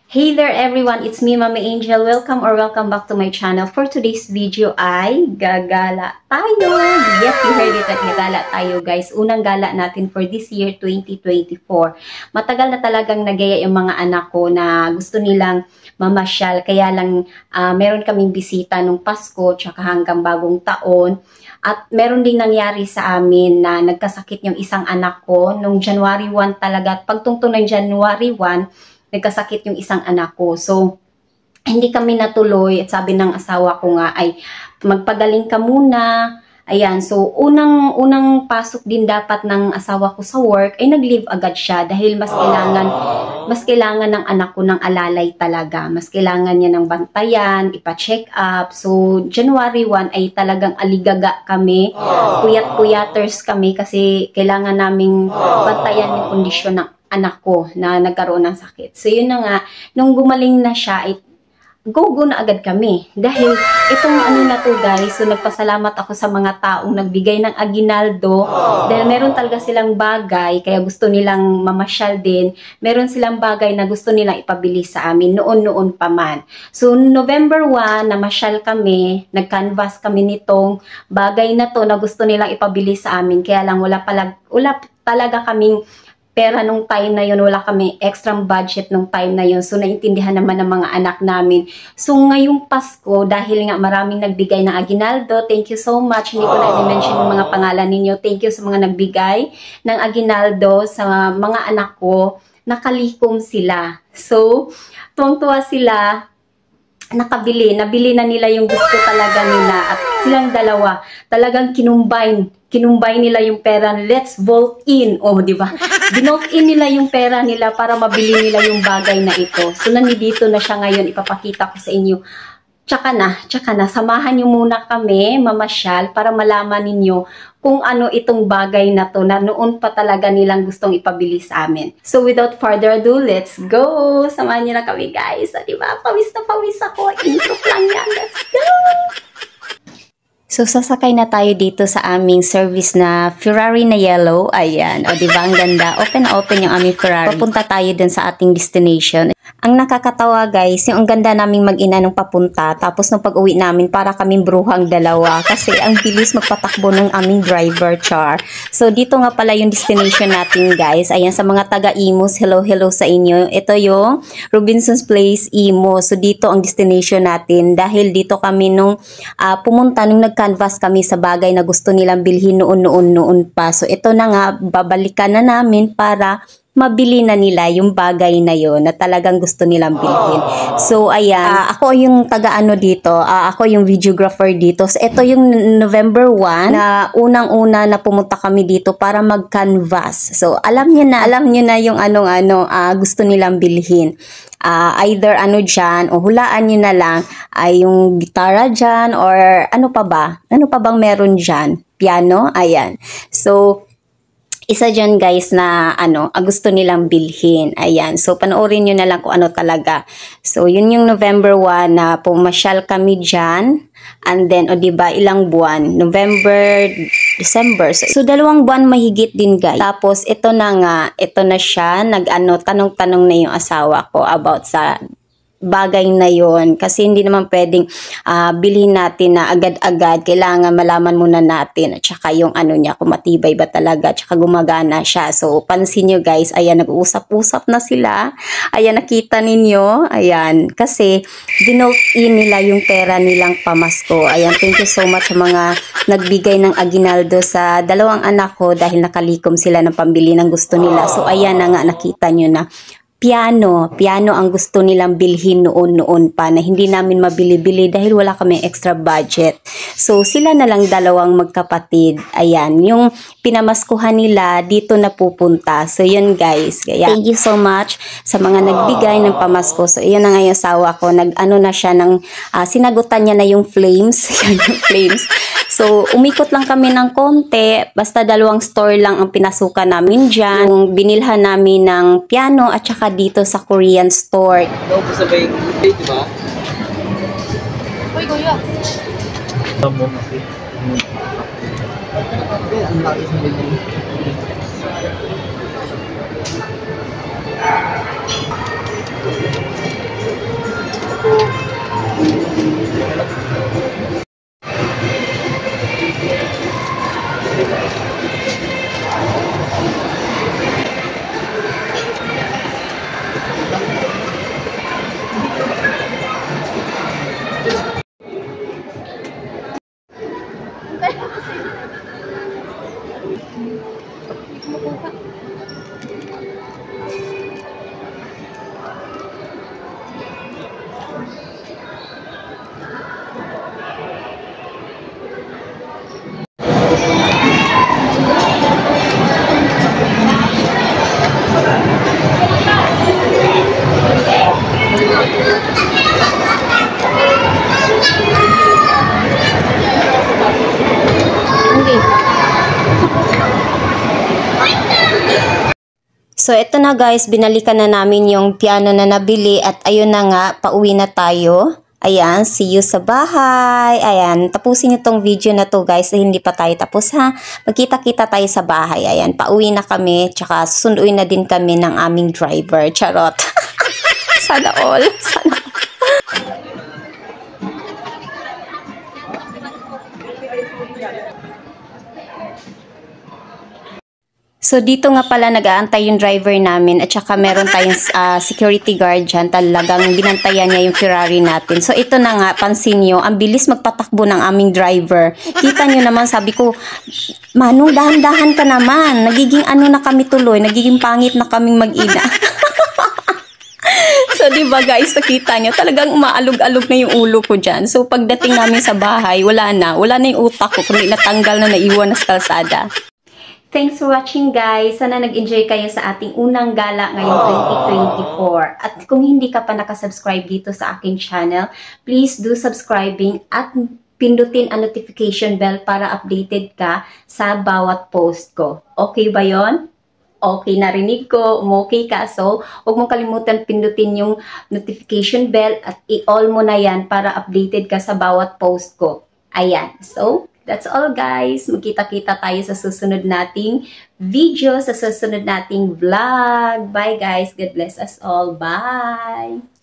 Hey there everyone, it's me Mama Angel. Welcome back to my channel. For today's video ay gagala tayo. Yes, you heard it, at gagala tayo guys. Unang gala natin for this year 2024. Matagal na talagang nagaya yung mga anak ko na gusto nilang mamasyal. Kaya lang meron kaming bisita nung Pasko tsaka hanggang bagong taon. At meron ding nangyari sa amin na nagkasakit yung isang anak ko nung January 1 talaga. At pagtungtong ng January 1, nagkasakit yung isang anak ko. So, hindi kami natuloy. At sabi ng asawa ko nga ay magpagaling ka muna. Ayan. So, unang pasok din dapat ng asawa ko sa work ay nag-leave agad siya dahil mas kailangan ng anak ko ng alalay talaga. Mas kailangan niya ng bantayan, ipa-check up. So, January 1 ay talagang aligaga kami. Puyat-puyaters kami kasi kailangan naming bantayan yung kondisyon ng anak ko na nagkaroon ng sakit. So, yun na nga, nung gumaling na siya, go na agad kami. Dahil itong ano na to guys, so nagpasalamat ako sa mga taong nagbigay ng aginaldo. Dahil meron talaga silang bagay, kaya gusto nilang mamasyal din. Meron silang bagay na gusto nilang ipabili sa amin, noon pa man. So, November 1, namasyal kami, nag-canvas kami nitong bagay na to na gusto nilang ipabili sa amin. Kaya lang wala talaga kaming pera nung time na yun, wala kami extra budget nung time na yun. So, naintindihan naman ng mga anak namin. So, ngayong Pasko, dahil nga maraming nagbigay ng aginaldo, thank you so much. Hindi ko na i-mention yung mga pangalan ninyo. Thank you sa mga nagbigay ng aginaldo sa mga anak ko. Nakalikom sila. So, tuwang-tuwa sila. Nabili na nila yung gusto talaga nila. At silang dalawa, talagang kinumbine nila yung pera. Let's vote in. Oh, di ba? Binote in nila yung pera nila para mabili nila yung bagay na ito. So, nandito na siya ngayon. Ipapakita ko sa inyo. Tsaka na. Samahan niyo muna kami, mamasyal, para malaman ninyo kung ano itong bagay na to na noon pa talaga nilang gustong ipabili sa amin. So, without further ado, let's go! Samahan niyo na kami, guys. So, diba? Pawis na pawis ako. Intro lang yan. Let's go! So, sasakay na tayo dito sa aming service na Ferrari na yellow. Ayan. O, diba? Ang ganda. Open na open yung aming Ferrari. Papunta tayo dun sa ating destination. Ang nakakatawa guys, yung ang ganda naming mag-ina nung papunta, tapos nung pag-uwi namin, para kaming bruhang dalawa. Kasi ang bilis magpatakbo ng aming driver, char. So, dito nga pala yung destination natin guys. Ayan, sa mga taga-Imus, hello sa inyo. Ito yung Robinson's Place, Imus. So, dito ang destination natin. Dahil dito kami nung pumunta, nung nag-canvas kami sa bagay na gusto nilang bilhin noon pa. So, ito na nga, babalikan na namin para mabili na nila yung bagay na yon na talagang gusto nilang bilhin. So, ayan. Ako yung taga-ano dito. Ako yung videographer dito. So, ito yung November 1 na unang-una na pumunta kami dito para mag-canvas. So, alam nyo na yung gusto nilang bilhin. Either ano dyan, o hulaan nyo na lang, ay yung gitara dyan, or ano pa ba? Ano pa bang meron dyan? Piano? Ayan. So, isa dyan guys na gusto nilang bilhin. Ayan. So, panoorin nyo na lang kung ano talaga. So, yun yung November 1 na pumasyal kami dyan. And then, diba, ilang buwan? November, December. So, 2 buwan mahigit din guys. Tapos, ito na siya. Tanong-tanong na yung asawa ko about sa bagay na yon, kasi hindi naman pwedeng bilhin natin na agad-agad. Kailangan malaman muna natin at saka yung niya, kung matibay ba talaga at saka gumagana siya. So, pansin nyo guys, ayan, nag-uusap-usap na sila. Ayan, nakita ninyo. Ayan, kasi dinote in nila yung pera nilang pamasko. Ayan, thank you so much sa mga nagbigay ng aginaldo sa dalawang anak ko dahil nakalikom sila ng pambili ng gusto nila. So, ayan na nga, nakita nyo na. Piano ang gusto nilang bilhin noon pa na hindi namin mabili-bili dahil wala kami extra budget. So, sila na lang dalawang magkapatid. Ayan, yung pinamaskuhan nila dito na pupunta. So, yun guys. Kaya, thank you so much sa mga nagbigay ng pamasko. So, yun na nga yung asawa ko. Na siya ng, sinagutan niya na yung flames. Yan yung flames. So, umikot lang kami ng konti. Basta 2 store lang ang pinasukan namin dyan. Yung binilhan namin ng piano at saka dito sa Korean store. Ito po sabay, di ba? Uy, kuya. Ito mo kasi. Ang laki sa bilhin. Makuha. So, ito na guys, binalikan na namin yung piano na nabili at ayun na nga, pauwi na tayo. Ayan, see you sa bahay. Ayan, tapusin niyo tong video na to guys, hindi pa tayo tapos ha. Magkita-kita tayo sa bahay. Ayan, pauwi na kami, tsaka susunduin na din kami ng aming driver. Charot. Sana all. Sana all. So, dito nga pala nag-aantay yung driver namin at saka meron tayong security guard dyan. Talagang binantayan niya yung Ferrari natin. So, ito na nga, pansin nyo, ang bilis magpatakbo ng aming driver. Kita nyo naman, sabi ko, Manong, dahan-dahan ka naman. Nagiging ano na kami tuloy, nagiging pangit na kaming mag-ina. So, diba guys, nakita nyo, talagang umaalog-alog na yung ulo ko dyan. So, pagdating namin sa bahay, wala na yung utak ko, kundi natanggal na, naiwan na sa kalsada. Thanks for watching guys. Sana nag-enjoy kayo sa ating unang gala ngayong 2024. At kung hindi ka pa nakasubscribe dito sa aking channel, please do subscribing at pindutin ang notification bell para updated ka sa bawat post ko. Okay ba yon? Okay, narinig ko, okay ka. So, huwag mong kalimutan pindutin yung notification bell at i-all mo na yan para updated ka sa bawat post ko. Ayan. So, that's all guys. Magkita-kita tayo sa susunod nating video, sa susunod nating vlog. Bye guys. God bless us all. Bye.